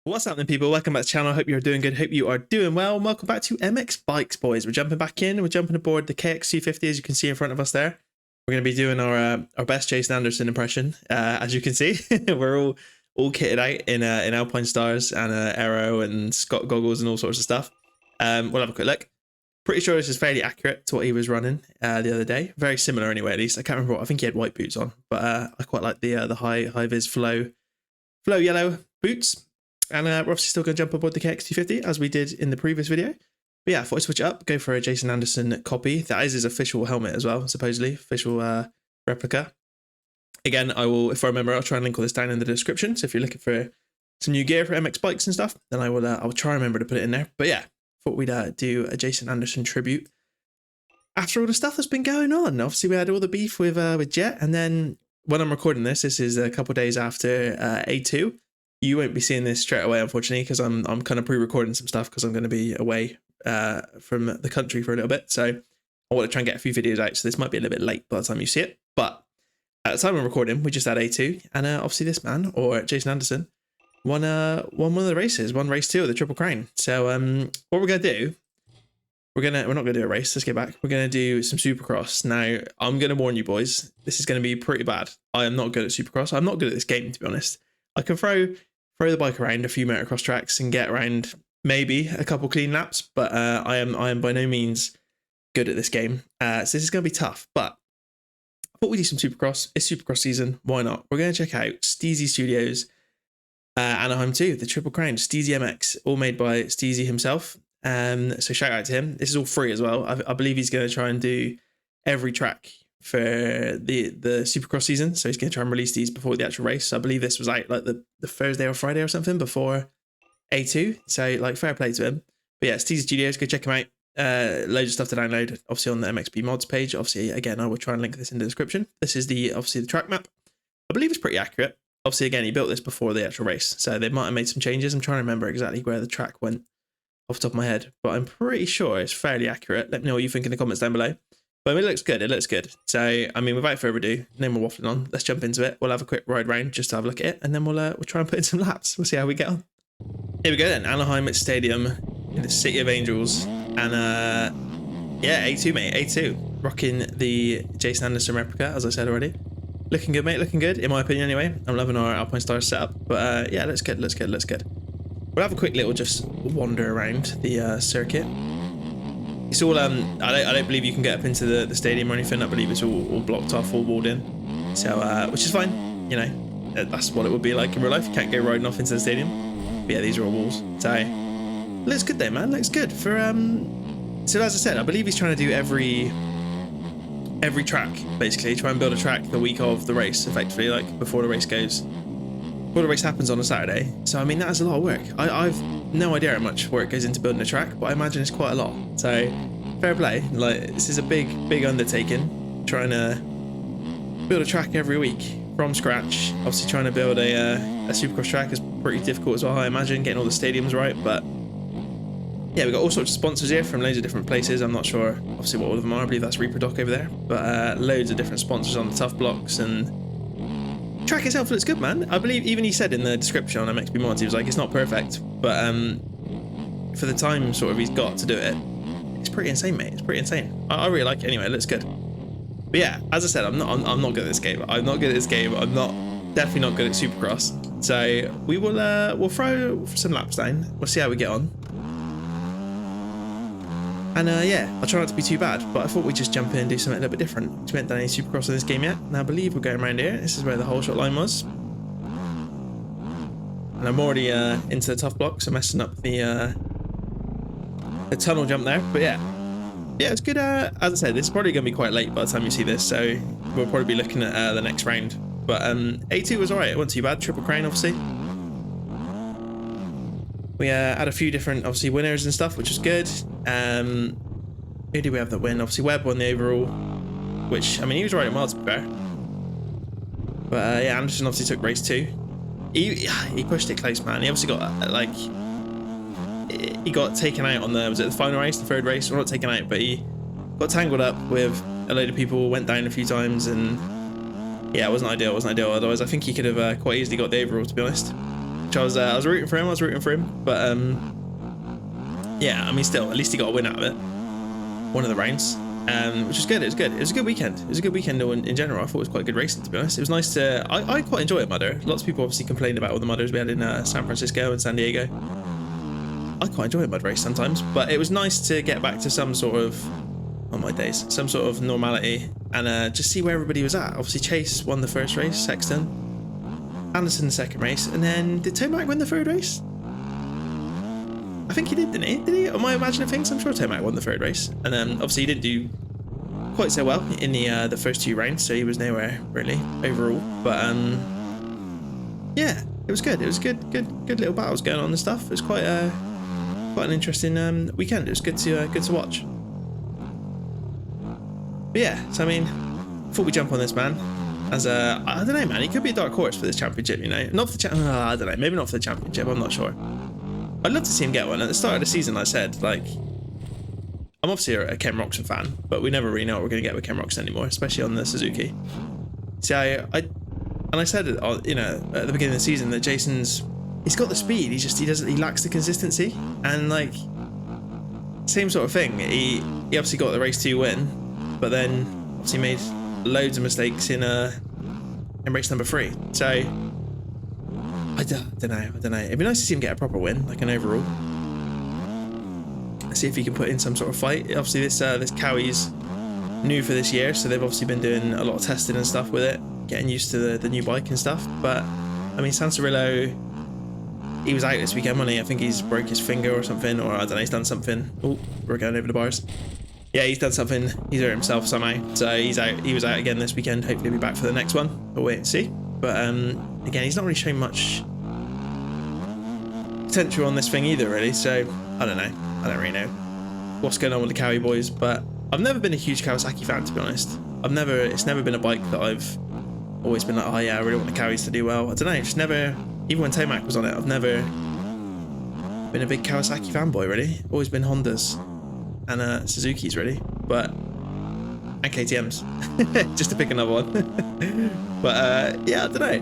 What's happening, people? Welcome back to the channel. I hope you're doing good. Hope you are doing well. Welcome back to MX Bikes, boys. We're jumping back in. We're jumping aboard the KX250, as you can see in front of us there. We're going to be doing our best Jason Anderson impression. As you can see, we're all kitted out in Alpine Stars and Aero and Scott goggles and all sorts of stuff. We'll have a quick look. Pretty sure this is fairly accurate to what he was running the other day. Very similar anyway, at least. I can't remember what. I think he had white boots on, but I quite like the high vis flow yellow boots. And we're obviously still going to jump aboard the KX250 as we did in the previous video. But yeah, I thought I'd switch it up, go for a Jason Anderson copy. That is his official helmet as well, supposedly. Official replica. Again, I will, if I remember, I'll try and link all this down in the description. So if you're looking for some new gear for MX bikes and stuff, then I'll try and remember to put it in there. But yeah, thought we'd do a Jason Anderson tribute. After all the stuff that's been going on, obviously we had all the beef with Jet, and then when I'm recording this is a couple of days after A2. You won't be seeing this straight away, unfortunately, because I'm kind of pre-recording some stuff because I'm going to be away from the country for a little bit. So I want to try and get a few videos out. So this might be a little bit late by the time you see it. But at the time I'm recording, we just had A2, and obviously this man, or Jason Anderson, won one of the races, won race 2 of the Triple Crown. So what we're gonna do, we're not gonna do a race. Let's get back. We're gonna do some Supercross. Now I'm gonna warn you, boys, this is gonna be pretty bad. I am not good at Supercross. I'm not good at this game, to be honest. I can throw the bike around a few motocross tracks and get around maybe a couple clean laps, but I am by no means good at this game. So this is going to be tough, but I thought we'd do some Supercross. It's Supercross season. Why not? We're going to check out Steezy Studios, Anaheim 2, the Triple Crown, Steezy MX, all made by Steezy himself. So shout out to him. This is all free as well. I believe he's going to try and do every track for the Supercross season, so he's going to try and release these before the actual race. I believe this was out like the Thursday or Friday or something before A2, so like fair play to him. But yeah, Steezy Studios, go check him out. Loads of stuff to download, obviously on the MXB mods page. Obviously, again, I will try and link this in the description. This is obviously the track map. I believe it's pretty accurate. Obviously, again, he built this before the actual race, so they might have made some changes. I'm trying to remember exactly where the track went off the top of my head, but I'm pretty sure it's fairly accurate. Let me know what you think in the comments down below. But it looks good. It looks good. So, I mean, without further ado, no more waffling on. Let's jump into it. We'll have a quick ride round just to have a look at it, and then we'll try and put in some laps. We'll see how we get on. Here we go then. Anaheim Stadium in the City of Angels, and yeah, A2, mate. A2, rocking the Jason Anderson replica, as I said already. Looking good, mate. Looking good, in my opinion, anyway. I'm loving our Alpine Stars setup. But yeah, looks good. Looks good. Looks good. We'll have a quick little just wander around the circuit. It's all I don't believe you can get up into the stadium or anything. I believe it's all blocked off, all walled in. So which is fine, you know, that's what it would be like in real life. You can't go riding off into the stadium. But yeah, these are all walls. So looks good there, man. Looks good for so as I said, I believe he's trying to do every track, basically try and build a track the week of the race, effectively, like before the race happens on a Saturday. So I mean, that is a lot of work. I've no idea how much work goes into building a track, but I imagine it's quite a lot. So fair play. Like, this is a big undertaking, trying to build a track every week from scratch. Obviously trying to build a Supercross track is pretty difficult as well, I imagine, getting all the stadiums right. But yeah, we've got all sorts of sponsors here from loads of different places. I'm not sure obviously what all of them are. I believe that's Reprodoc over there, but loads of different sponsors on the tough blocks, and track itself looks good, man. I believe even he said in the description on MXB mods, he was like, it's not perfect, but for the time sort of he's got to do it, it's pretty insane, mate. It's pretty insane. I really like it anyway. It looks good. But yeah, as I said, I'm not good at this game. I'm not good at this game. I'm definitely not good at Supercross. So we'll throw some laps down. We'll see how we get on. And yeah, I'll try not to be too bad, but I thought we'd just jump in and do something a little bit different. We haven't done any Supercross in this game yet, and I believe we're going around here. This is where the whole shot line was. And I'm already into the tough blocks, so messing up the tunnel jump there. But yeah, it's good. As I said, this is probably going to be quite late by the time you see this, so we'll probably be looking at the next round. But A2 was alright, it wasn't too bad. Triple Crown, obviously. We had a few different, obviously, winners and stuff, which was good. Who did we have that win? Obviously, Webb won the overall, which, I mean, he was riding well, to be fair. But yeah, Anderson obviously took race 2. He pushed it close, man. He obviously got, like, he got taken out on the, was it the final race, the third race? Well, not taken out, but he got tangled up with a load of people, went down a few times, and yeah, it wasn't ideal. Otherwise, I think he could have quite easily got the overall, to be honest. Which which I was rooting for him. But yeah, I mean, still, at least he got a win out of it. One of the rounds, which was good. It was good. It was a good weekend. It was a good weekend in general. I thought it was quite good racing, to be honest. It was nice to. I quite enjoy it, Mudder. Lots of people obviously complained about all the mudders we had in San Francisco and San Diego. I quite enjoy a mud race sometimes, but it was nice to get back to some sort of, on my days, some sort of normality and just see where everybody was at. Obviously, Chase won the first race, Sexton, Anderson the second race, and then did Tomac win the third race? I think he did, didn't he? Did he? Am I imagining things? I'm sure Tomac won the third race, and obviously he didn't do quite so well in the first 2 rounds, so he was nowhere really overall. But yeah, it was good. It was good little battles going on and stuff. It was quite an interesting weekend. It was good to watch. But yeah, so I mean, before we jump on this, man, as I don't know, man, he could be a dark horse for this championship, you know. Not for the I don't know, maybe not for the championship. I'm not sure. I'd love to see him get one. At the start of the season, I said, like, I'm obviously a Ken Roxon fan, but we never really know what we're going to get with Ken Roxon anymore, especially on the Suzuki. See, I said, you know, at the beginning of the season that he's got the speed. He lacks the consistency, and like, same sort of thing. He obviously got the race 2 win, but then obviously made loads of mistakes in race number 3. So I don't know. It'd be nice to see him get a proper win, like an overall. See if he can put in some sort of fight. Obviously, this Kawie's new for this year, so they've obviously been doing a lot of testing and stuff with it, getting used to the new bike and stuff. But I mean, Sansarillo, he was out this weekend, wasn't he? I think he's broke his finger or something, or I don't know, he's done something. Oh, we're going over the bars. Yeah, he's done something. He's hurt himself somehow, so he's out. He was out again this weekend. Hopefully, he'll be back for the next one. We'll wait and see. But again, he's not really showing much potential on this thing either, really. So I don't know. I don't really know what's going on with the Kawi boys, but I've never been a huge Kawasaki fan, to be honest. It's never been a bike that I've always been like, oh yeah, I really want the Kawis to do well. I don't know, just never, even when Tomac was on it, I've never been a big Kawasaki fanboy, really. Always been Hondas and Suzuki's, really, and KTM's, just to pick another one. But yeah, I don't know.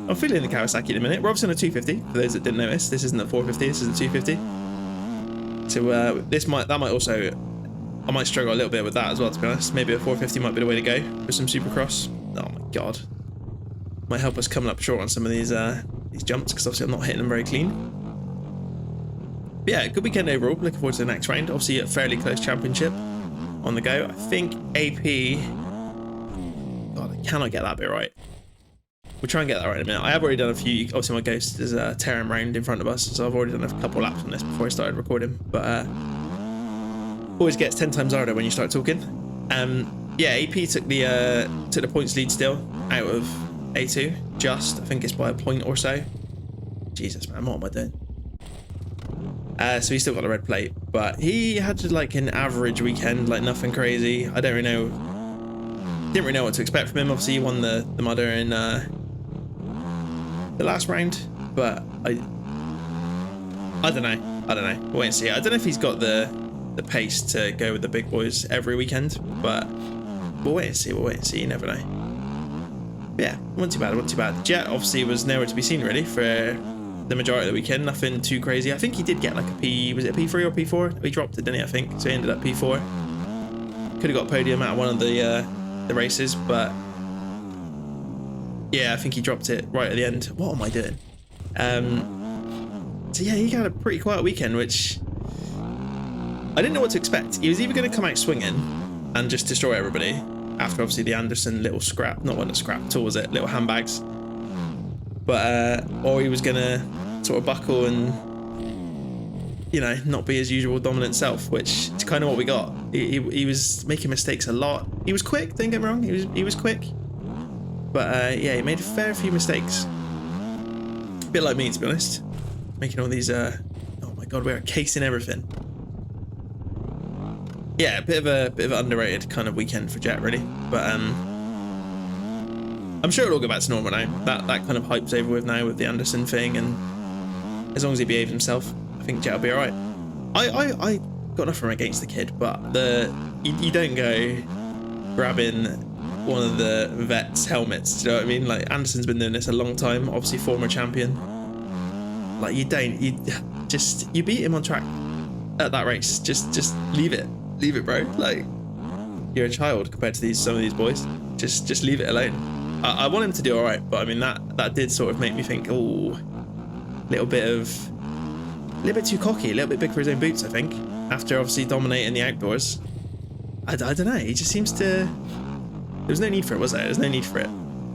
I'm feeling the Kawasaki in a minute. We're obviously on a 250, for those that didn't notice. This isn't a 450, this is a 250. So that might also, I might struggle a little bit with that as well, to be honest. Maybe a 450 might be the way to go for some Supercross. Oh my god, might help us coming up short on some of these jumps, because obviously I'm not hitting them very clean. But yeah, good weekend overall. Looking forward to the next round. Obviously a fairly close championship on the go. I think AP. God, I cannot get that bit right. We'll try and get that right in a minute. I have already done a few. Obviously, my Ghost is a tearing round in front of us, so I've already done a couple laps on this before I started recording. But always gets 10 times harder when you start talking. Yeah, AP took the points lead still out of A2. Just, I think it's by a point or so. Jesus, man, what am I doing? So he's still got a red plate, but he had like an average weekend, like nothing crazy. I don't really know. Didn't really know what to expect from him. Obviously, he won the mudder in the last round, but I don't know. We'll wait and see. I don't know if he's got the pace to go with the big boys every weekend, but we'll wait and see. You never know. But yeah, wasn't too bad. Jet obviously was nowhere to be seen really for the majority of the weekend. Nothing too crazy. I think he did get like a P. Was it a P3 or P4? He dropped it, didn't he? I think so. He ended up P4. Could have got podium out of one of the races, but yeah, I think he dropped it right at the end. What am I doing? So yeah, he had a pretty quiet weekend, which I didn't know what to expect. He was either going to come out swinging and just destroy everybody after obviously the Anderson little scrap, not one a scrap at all, was it? Little handbags. But or he was going to sort of buckle and, you know, not be his usual dominant self, which is kind of what we got. He was making mistakes a lot. He was quick, don't get me wrong, he was quick. But yeah, he made a fair few mistakes. A bit like me, to be honest. Making all these, oh my god, we're casing everything. Yeah, a bit of an underrated kind of weekend for Jet, really. But I'm sure it'll all go back to normal now. That kind of hype's over with now with the Anderson thing, and as long as he behaves himself, I think Jet will be alright. I got nothing against the kid, but you don't go grabbing one of the vets' helmets. Do you know what I mean? Like, Anderson's been doing this a long time, obviously former champion. Like you beat him on track at that race. Just leave it, bro. Like you're a child compared to some of these boys. Just leave it alone. I want him to do all right, but I mean that did sort of make me think, oh, a little bit too cocky, a little bit big for his own boots. I think after obviously dominating the outdoors, I don't know. He just seems to. There was no need for it, was there? There's no need for it.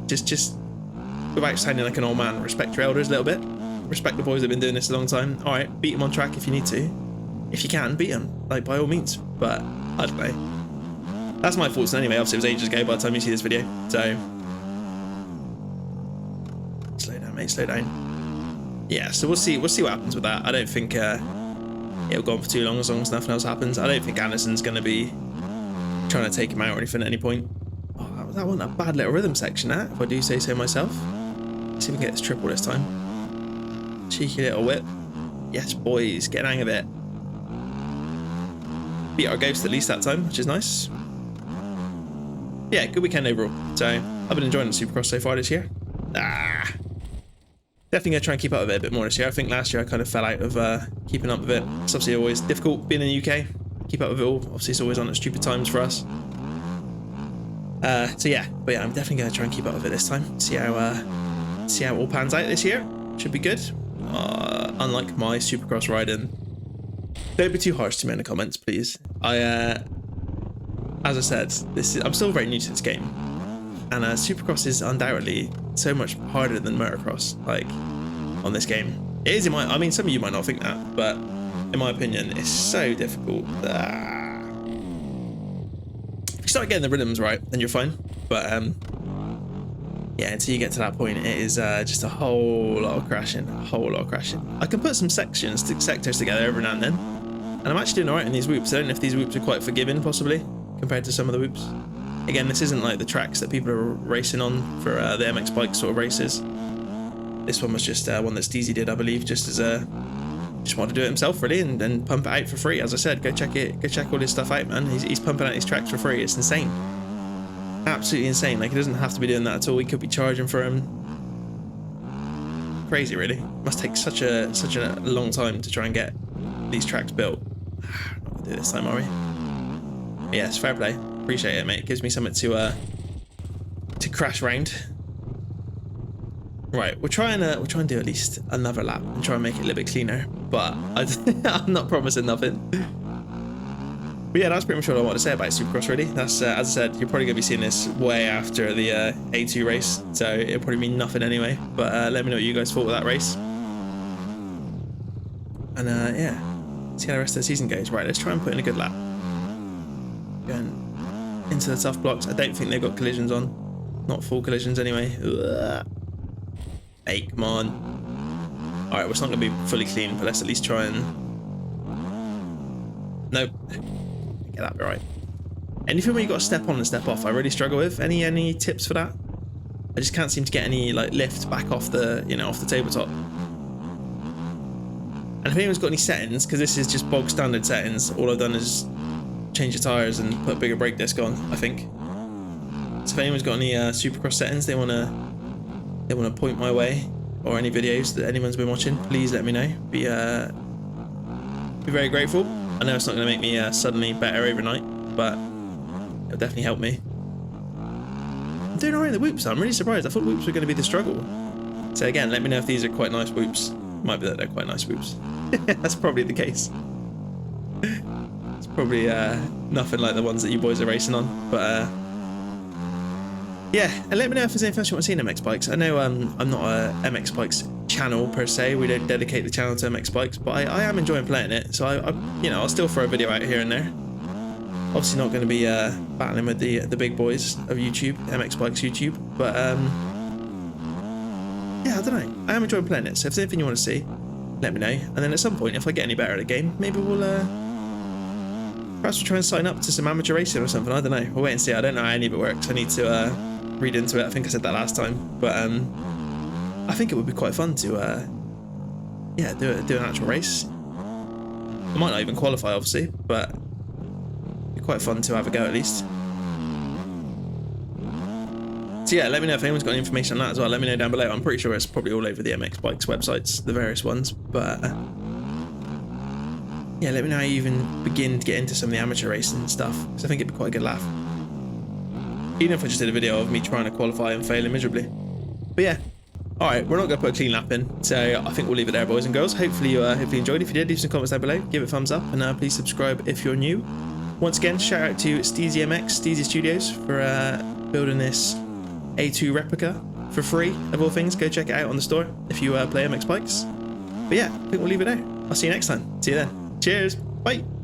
Just without sounding like an old man, respect your elders a little bit. Respect the boys that have been doing this a long time. All right, beat him on track if you need to. If you can, beat him, like by all means. But I don't know. That's my thoughts anyway. Obviously, it was ages ago by the time you see this video. So slow down, mate. Slow down. Yeah. So we'll see what happens with that. I don't think it'll go on for too long as nothing else happens. I don't think Anderson's going to be trying to take him out or anything at any point. Oh, that wasn't a bad little rhythm section, that, if I do say so myself. Let's see if we can get this triple this time. Cheeky little whip. Yes, boys, get an hang of it. Beat our ghost at least that time, which is nice. Yeah, good weekend overall. So I've been enjoying the Supercross so far this year. Definitely gonna try and keep up with it a bit more this year. I think last year I kind of fell out of keeping up with it. It's obviously always difficult being in the UK. Keep up with it all. Obviously it's always on at stupid times for us. So yeah, but yeah, I'm definitely gonna try and keep up with it this time. See how it all pans out this year. Should be good. Unlike my Supercross riding. Don't be too harsh to me in the comments, please. As I said, I'm still very new to this game, and Supercross is undoubtedly so much harder than motocross. Like on this game, it is. I mean, some of you might not think that, but in my opinion, it's so difficult. If you start getting the rhythms right, then you're fine. But yeah, until you get to that point, it is just a whole lot of crashing. I can put some sectors together every now and then, and I'm actually doing alright in these whoops. I don't know if these whoops are quite forgiving, possibly, compared to some of the whoops. Again, this isn't like the tracks that people are racing on for the MX bike sort of races. This one was just one that Steezy did, I believe, just as just wanted to do it himself really, and pump it out for free. As I said, go check all his stuff out, man. He's pumping out these tracks for free. It's insane. Absolutely insane. Like, he doesn't have to be doing that at all. We could be charging for him. Crazy, really. Must take such a long time to try and get these tracks built. Not gonna do it this time, are we? But yeah, it's fair play. Appreciate it, mate. It gives me something to crash round. Right, we'll try and do at least another lap and try and make it a little bit cleaner. But I'm not promising nothing. But yeah, that's pretty much all I want to say about Supercross, really. That's, as I said, you're probably going to be seeing this way after the A2 race, so it'll probably mean nothing anyway. But let me know what you guys thought of that race. And yeah, see how the rest of the season goes. Right, let's try and put in a good lap. Going into the tough blocks. I don't think they've got collisions on. Not full collisions anyway. Ugh. Hey, come on. Alright, well, it's not going to be fully clean, but let's at least try and... Nope. Get that right. Anything where you got to step on and step off, I really struggle with. Any tips for that? I just can't seem to get any like lift back off the off the tabletop. And if anyone's got any settings, because this is just bog standard settings, all I've done is change the tires and put a bigger brake disc on, I think. So if anyone's got any Supercross settings they wanna point my way, or any videos that anyone's been watching, please let me know. Be very grateful. I know it's not going to make me suddenly better overnight, but it'll definitely help me. I'm doing alright in the whoops. I'm really surprised. I thought whoops were going to be the struggle. So again, let me know if these are quite nice whoops. Might be that they're quite nice whoops. That's probably the case. It's probably nothing like the ones that you boys are racing on, but yeah, and let me know if there's anything else you want to see in MX bikes. I know I'm not a MX bikes channel per se. We don't dedicate the channel to MX bikes, but I am enjoying playing it. So I'll still throw a video out here and there. Obviously not going to be battling with the big boys of YouTube, MX bikes YouTube, but yeah, I don't know. I am enjoying playing it. So if there's anything you want to see, let me know. And then at some point, if I get any better at the game, maybe perhaps we'll try and sign up to some amateur racing or something. I don't know. We'll wait and see. I don't know how any of it works. I need to read into it. I think I said that last time, but I think it would be quite fun to yeah, do an actual race. I might not even qualify, obviously, but it'd be quite fun to have a go at least. So yeah, let me know if anyone's got any information on that as well. Let me know down below. I'm pretty sure it's probably all over the MX Bikes websites, the various ones. But yeah, let me know how you even begin to get into some of the amateur racing and stuff, because I think it'd be quite a good laugh. Even if I just did a video of me trying to qualify and failing miserably. But yeah, alright, we're not going to put a clean lap in, so I think we'll leave it there, boys and girls. Hopefully you enjoyed. If you did, leave some comments down below, give it a thumbs up, and please subscribe if you're new. Once again, shout out to Steezy MX, Steezy Studios, for building this A2 replica for free, of all things. Go check it out on the store if you play MX Bikes. But yeah, I think we'll leave it there. I'll see you next time. See you then. Cheers. Bye.